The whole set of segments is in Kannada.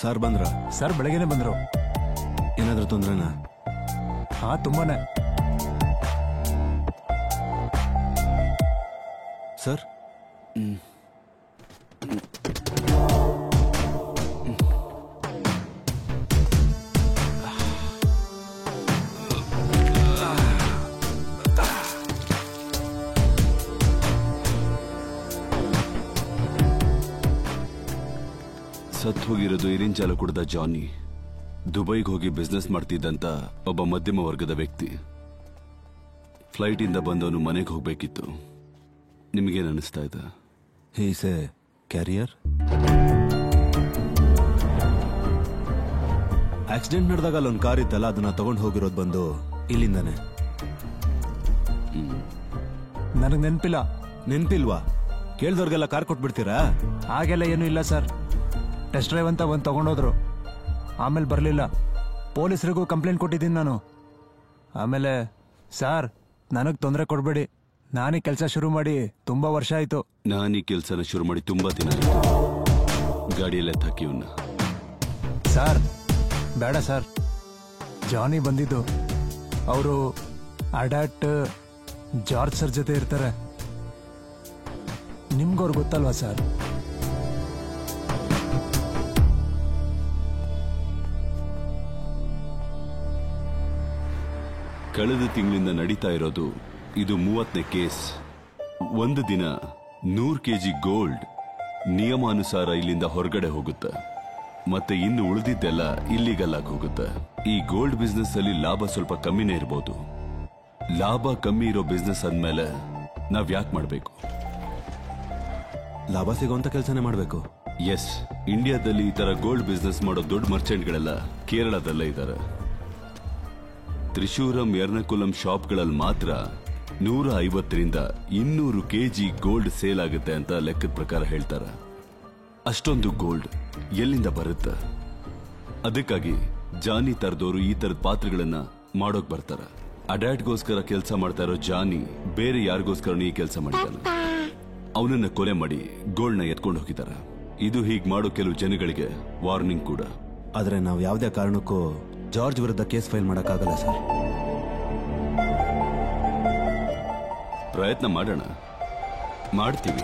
ಸರ್ ಬಂದ್ರ? ಸರ್ ಬೆಳಗ್ಗೆನೆ ಬಂದ್ರು. ಏನಾದ್ರೂ ತೊಂದ್ರೆನಾ? ಹಾ, ತುಂಬಾನೇ. ಸರ್ ಸತ್ ಹೋಗಿರೋದು ಇರಿಂಚಾಲ ಕುಡ್ದ ಜಾನಿ. ದುಬೈಗೆ ಹೋಗಿ ಬಿಸ್ನೆಸ್ ಮಾಡ್ತಿದ್ದಂತ ಒಬ್ಬ ಮಧ್ಯಮ ವರ್ಗದ ವ್ಯಕ್ತಿ. ಫ್ಲೈಟ್ ಇಂದ ಬಂದವನು ಮನೆಗೆ ಹೋಗ್ಬೇಕಿತ್ತು. ನಿಮಗೇನು ಅನಿಸ್ತಾ ಇದೆ? He's A carrier. ಆಕ್ಸಿಡೆಂಟ್ ನಡೆದಾಗ ಅಲ್ಲೊಂದು ಕಾರ್ ಇತ್ತಲ್ಲ, ಅದನ್ನ ತಗೊಂಡು ಹೋಗಿರೋದು ಬಂದು ಇಲ್ಲಿಂದಾನೆ. ನನಗೆ ನೆನಪಿಲ್ಲ. ನೆನಪಿಲ್ವಾ? ಕೇಳ್ದವ್ರಿಗೆಲ್ಲ ಕಾರ್ ಕೊಟ್ಬಿಡ್ತೀರಾ? ಹಾಗೆಲ್ಲ ಏನೂ ಇಲ್ಲ ಸರ್. ಟೆಸ್ಟ್ ಡ್ರೈವ್ ಅಂತ ಬಂದು ತಗೊಂಡೋದ್ರು, ಆಮೇಲೆ ಬರಲಿಲ್ಲ. ಪೊಲೀಸರಿಗೂ ಕಂಪ್ಲೇಂಟ್ ಕೊಟ್ಟಿದ್ದೀನಿ ನಾನು. ಆಮೇಲೆ ಸರ್, ನನಗೆ ತೊಂದರೆ ಕೊಡಬೇಡಿ, ನಾನೀ ಕೆಲಸ ಶುರು ಮಾಡಿ ತುಂಬಾ ವರ್ಷ ಆಯ್ತು. ನಾನೀ ಕೆಲಸನ ಶುರು ಮಾಡಿ ತುಂಬಾ ದಿನ ಆಯ್ತು. ಗಾಡಿಯಲ್ಲೇ ತಾಕಿವನ್ನ. ಸರ್ ಬೇಡ ಸರ್. ಜಾನಿ ಬಂದಿದ್ದು, ಅವರು ಅಡಾಟ್ ಜಾರ್ಜ್ ಸರ್ ಜೊತೆ ಇರ್ತಾರೆ. ನಿಮ್ಗವ್ರು ಗೊತ್ತಲ್ವಾ ಸರ್? ಕಳೆದ ತಿಂಗಳಿಂದ ನಡೀತಾ ಇರೋದು ಇದು 30ನೇ ಕೇಸ್. ಒಂದು ದಿನ 100 kg ಗೋಲ್ಡ್ ನಿಯಮಾನುಸಾರ ಇಲ್ಲಿಂದ ಹೊರಗಡೆ ಹೋಗುತ್ತೆ, ಮತ್ತೆ ಇನ್ನು ಉಳಿದಿದ್ದೆಲ್ಲ ಇಲ್ಲಿಗಲ್ ಆಗಿ ಹೋಗುತ್ತೆ. ಈ ಗೋಲ್ಡ್ ಬಿಸ್ನೆಸ್ ಅಲ್ಲಿ ಲಾಭ ಸ್ವಲ್ಪ ಕಮ್ಮಿನೇ ಇರಬಹುದು. ಲಾಭ ಕಮ್ಮಿ ಇರೋ ಬಿಸ್ನೆಸ್ ಅಂದ್ಮೇಲೆ ನಾವ್ ಯಾಕೆ ಮಾಡ್ಬೇಕು? ಲಾಭ ಸಿಗೋಂತ ಕೆಲಸನೇ ಮಾಡ್ಬೇಕು. ಎಸ್, ಇಂಡಿಯಾದಲ್ಲಿ ಈ ತರ ಗೋಲ್ಡ್ ಬಿಸ್ನೆಸ್ ಮಾಡೋ ದೊಡ್ಡ ಮರ್ಚೆಂಟ್ಗಳೆಲ್ಲ ಕೇರಳದಲ್ಲೇ ಇದ್ದಾರೆ. ತ್ರಿಶೂರಂ, ಎರ್ನಕುಲಂ ಶಾಪ್ಗಳಲ್ಲಿ ಮಾತ್ರ 150ರಿಂದ 200 kg ಗೋಲ್ಡ್ ಸೇಲ್ ಆಗುತ್ತೆ ಅಂತ ಲೆಕ್ಕದ ಪ್ರಕಾರ ಹೇಳ್ತಾರೆ. ಅಷ್ಟೊಂದು ಗೋಲ್ಡ್ ಎಲ್ಲಿಂದ ಬರುತ್ತೆ? ಅದಕ್ಕಾಗಿ ಜಾನಿ ತರದವರು ಈ ತರದ ಪಾತ್ರೆಗಳನ್ನ ಮಾಡೋಕ್ ಬರ್ತಾರೆ. ಅಡ್ಯಾಟ್ಗೋಸ್ಕರ ಕೆಲಸ ಮಾಡ್ತಾ ಇರೋ ಜಾನಿ ಬೇರೆ ಯಾರಿಗೋಸ್ಕರ ಈ ಕೆಲಸ ಮಾಡಿದ್ದಾನೆ. ಅವನನ್ನ ಕೊಲೆ ಮಾಡಿ ಗೋಲ್ಡ್ನ ಎತ್ಕೊಂಡು ಹೋಗಿದ್ದಾರೆ. ಇದು ಹೀಗ್ ಮಾಡೋ ಕೆಲವು ಜನಗಳಿಗೆ ವಾರ್ನಿಂಗ್ ಕೂಡ. ಆದ್ರೆ ನಾವು ಯಾವುದೇ ಕಾರಣಕ್ಕೂ ಜಾರ್ಜ್ ವಿರುದ್ಧ ಕೇಸ್ ಫೈಲ್ ಮಾಡಕ್ಕಾಗಲ್ಲ ಸರ್. ಪ್ರಯತ್ನ ಮಾಡೋಣ, ಮಾಡ್ತೀವಿ.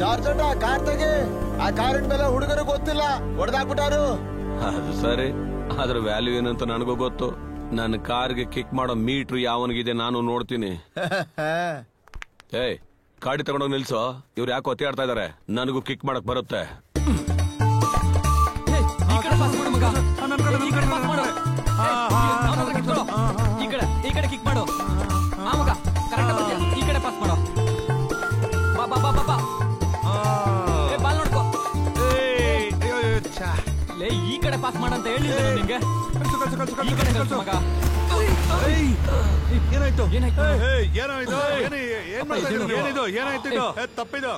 ಜಾರ್ಜ್ ಅಣ್ಣ, ಕಾರ್ ತೆಗೆ. ಆ ಕಾರಿನ ಮೇಲೆ ಹುಡುಗರು ಗೊತ್ತಿಲ್ಲ, ಹೊಡೆದಾಕ್ಬಿಟ್ಟಾರು. ಅದು ಸರಿ, ಅದ್ರ ವ್ಯಾಲ್ಯೂ ಏನಂತ ನನಗೂ ಗೊತ್ತು. ನನ್ನ ಕಾರ್ಗೆ ಕಿಕ್ ಮಾಡೋ ಮೀಟ್ರ್ ಯಾವನಿಗಿದೆ ನಾನು ನೋಡ್ತೀನಿ. ಏಯ್, ಗಾಡಿ ತಗೊಂಡೋಗಿ ನಿಲ್ಸೋ. ಇವ್ರು ಯಾಕೋ ಒತ್ತಾಡ್ತಾ ಇದಾರೆ. ನನಗೂ ಕಿಕ್ ಮಾಡಕ್ ಬರುತ್ತೆ. ಈ ಕಡೆ ಕಿಕ್ ಮಾಡು. ಈ ಕಡೆ ಪಾಸ್ ಮಾಡೋ. ಬಾಲ್ ನೋಡ್ಕೋ. ಈ ಕಡೆ ಪಾಸ್ ಮಾಡಂತ ಹೇಳಿದ್ರು ನಿಂಗೆ. ಈ ಕಡೆ ಕಳ್ಸು ಮಗ. ಏನಾಯ್ತು? ಏನಾಯ್ತು? ತಪ್ಪಿದು.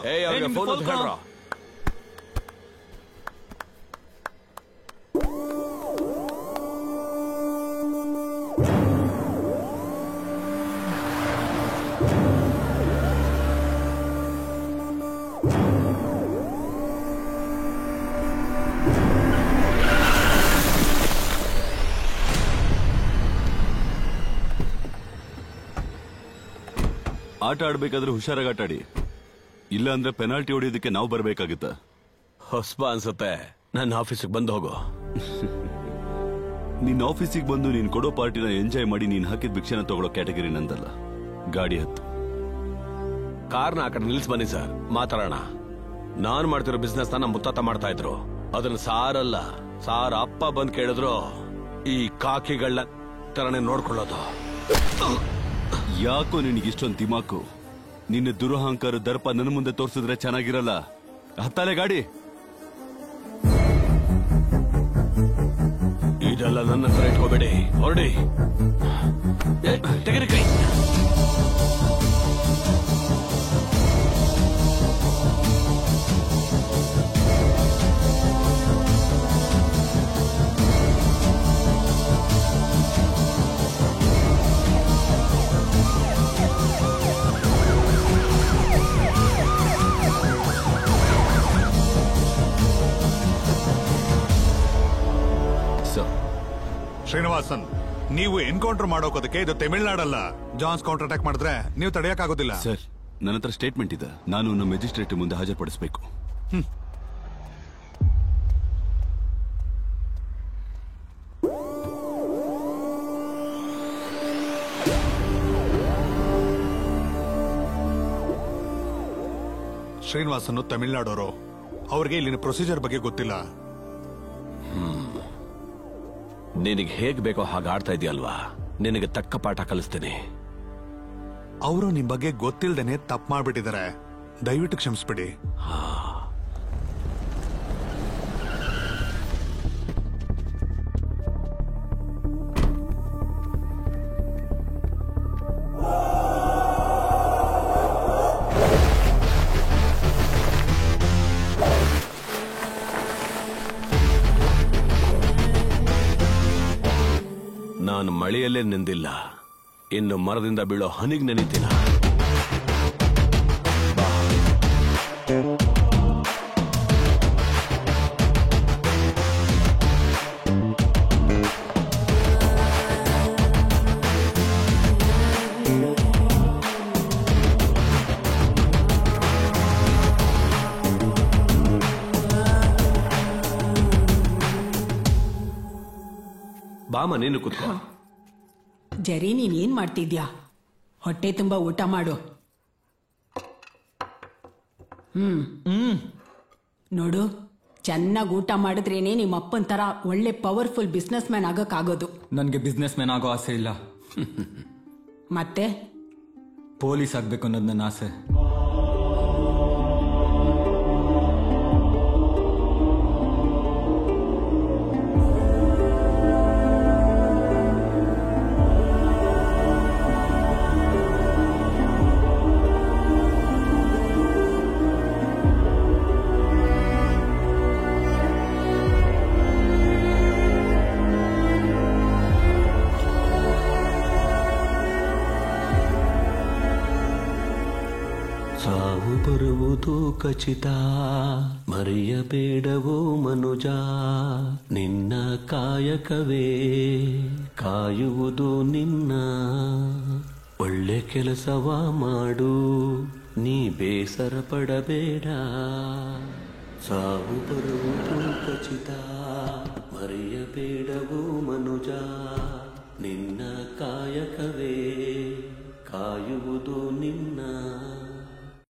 ಆಟ ಆಡ್ಬೇಕಾದ್ರೆ ಹುಷಾರಾಗಿ ಆಟಾಡಿ, ಇಲ್ಲ ಅಂದ್ರೆ ಪೆನಾಲ್ಟಿ ಹೊಡೆಯೋದಕ್ಕೆ ನಾವು ಬರ್ಬೇಕಾಗುತ್ತ. ಹೊಸ್ಬ ಅನ್ಸುತ್ತೆ. ನನ್ನ ಆಫೀಸಿಗೆ ಬಂದು ಹೋಗು. ನಿನ್ ಆಫೀಸಿಗೆ ಬಂದು ನೀನ್ ಕೊಡೋ ಪಾರ್ಟಿನ ಎಂಜಾಯ್ ಮಾಡಿ ನೀನ್ ಹಾಕಿದ ಭಿಕ್ಷೆನ ತಗೊಳ್ಳೋ ಕ್ಯಾಟಗರಿ ನಂದಲ್ಲ. ಗಾಡಿ ಹತ್ತು. ಕಾರ್ನ ಆ ಕಡೆ ನಿಲ್ಸ್ ಬನ್ನಿ ಸರ್, ಮಾತಾಡೋಣ. ನಾನ್ ಮಾಡ್ತಿರೋ ಬಿಸ್ನೆಸ್ ನಮ್ಮ ಮುತ್ತಾತ ಮಾಡ್ತಾ ಇದ್ರು. ಅದನ್ನ ಸಾರಲ್ಲ, ಸಾರ್ ಅಪ್ಪ ಬಂದ್ ಕೇಳಿದ್ರು ಈ ಕಾಕಿಗಳನ್ನ ತರನೇ ನೋಡ್ಕೊಳ್ಳೋದು. ಯಾಕೋ ನಿನಗಿಷ್ಟೊಂದು ದಿಮಾಕು? ನಿನ್ನ ದುರಹಂಕಾರ ದರ್ಪ ನನ್ನ ಮುಂದೆ ತೋರಿಸಿದ್ರೆ ಚೆನ್ನಾಗಿರಲ್ಲ. ಹತ್ತಾಲೆ ಗಾಡಿ. ಇದೆಲ್ಲ ನನ್ನ ಹತ್ರ ಇಟ್ಕೋಬೇಡಿ, ಹೊರಡಿ. ತೆಗೆರಿ ಕೈ. ಶ್ರೀನಿವಾಸನ್, ನೀವು ಎನ್ಕೌಂಟರ್ ಮಾಡೋಕೋದಕ್ಕೆ ಇದು ತಮಿಳ್ನಾಡಲ್ಲ. ಜಾನ್ಸ್ ಕೌಂಟರ್ ಅಟ್ಯಾಕ್ ಮಾಡಿದ್ರೆ ನೀವು ತಡೆಯಕ್ಕಾಗೋದಿಲ್ಲ. ಸರ್, ನನ್ನ ಹತ್ರ ಸ್ಟೇಟ್ಮೆಂಟ್ ಇದೆ. ನಾನು ನಮ್ಮ ಮ್ಯಾಜಿಸ್ಟ್ರೇಟ್ ಮುಂದೆ ಹಾಜರುಪಡಿಸಬೇಕು. ಶ್ರೀನಿವಾಸನ್ ತಮಿಳ್ನಾಡವರು, ಅವ್ರಿಗೆ ಇಲ್ಲಿನ ಪ್ರೊಸೀಜರ್ ಬಗ್ಗೆ ಗೊತ್ತಿಲ್ಲ. ನಿನಗೆ ಹೇಗ್ ಬೇಕೋ ಹಾಗೆ ಆಡ್ತಾ ಇದೆಯಲ್ವಾ, ನಿನಗೆ ತಕ್ಕ ಪಾಠ ಕಲಿಸ್ತೇನೆ. ಅವರು ನಿಮ್ ಬಗ್ಗೆ ಗೊತ್ತಿಲ್ದೇನೆ ತಪ್ಪು ಮಾಡ್ಬಿಟ್ಟಿದ್ದಾರೆ, ದಯವಿಟ್ಟು ಕ್ಷಮಿಸ್ಬಿಡಿ. ನಾನು ಮಳೆಯಲ್ಲೇ ನೆಂದಿಲ್ಲ, ಇನ್ನು ಮರದಿಂದ ಬೀಳೋ ಹನಿಗ್ ನೆನಿತೀನ. ಬಾಮ, ನೀನು ಕೂತ್ಕೋ. ಜರಿ, ನೀನ್ ಏನ್ ಮಾಡ್ತಿದ್ಯಾ? ಹೊಟ್ಟೆ ತುಂಬಾ ಊಟ ಮಾಡು. ನೋಡು, ಚೆನ್ನಾಗಿ ಊಟ ಮಾಡಿದ್ರೇನೆ ನಿಮ್ಮ ಅಪ್ಪನ ತರ ಒಳ್ಳೆ ಪವರ್ಫುಲ್ ಬಿಸ್ನೆಸ್ ಮ್ಯಾನ್ ಆಗಕ್ಕಾಗೋದು. ನನ್ಗೆ ಬಿಸ್ನೆಸ್ ಮ್ಯಾನ್ ಆಗೋ ಆಸೆ ಇಲ್ಲ. ಮತ್ತೆ ಪೊಲೀಸ್ ಆಗ್ಬೇಕು ಅನ್ನೋದು ನನ್ನ ಆಸೆ. ಸಾವು ಬರುವುದು ಖಚಿತ, ಮರೆಯಬೇಡವೋ ಮನುಜ, ನಿನ್ನ ಕಾಯಕವೇ ಕಾಯುವುದು ನಿನ್ನ. ಒಳ್ಳೆ ಕೆಲಸವ ಮಾಡು, ನೀ ಬೇಸರ ಪಡಬೇಡ. ಸಾವು ಬರುವುದು ಖಚಿತ, ಮರೆಯಬೇಡವೋ ಮನುಜ, ನಿನ್ನ ಕಾಯಕವೇ ಕಾಯುವುದು ನಿನ್ನ.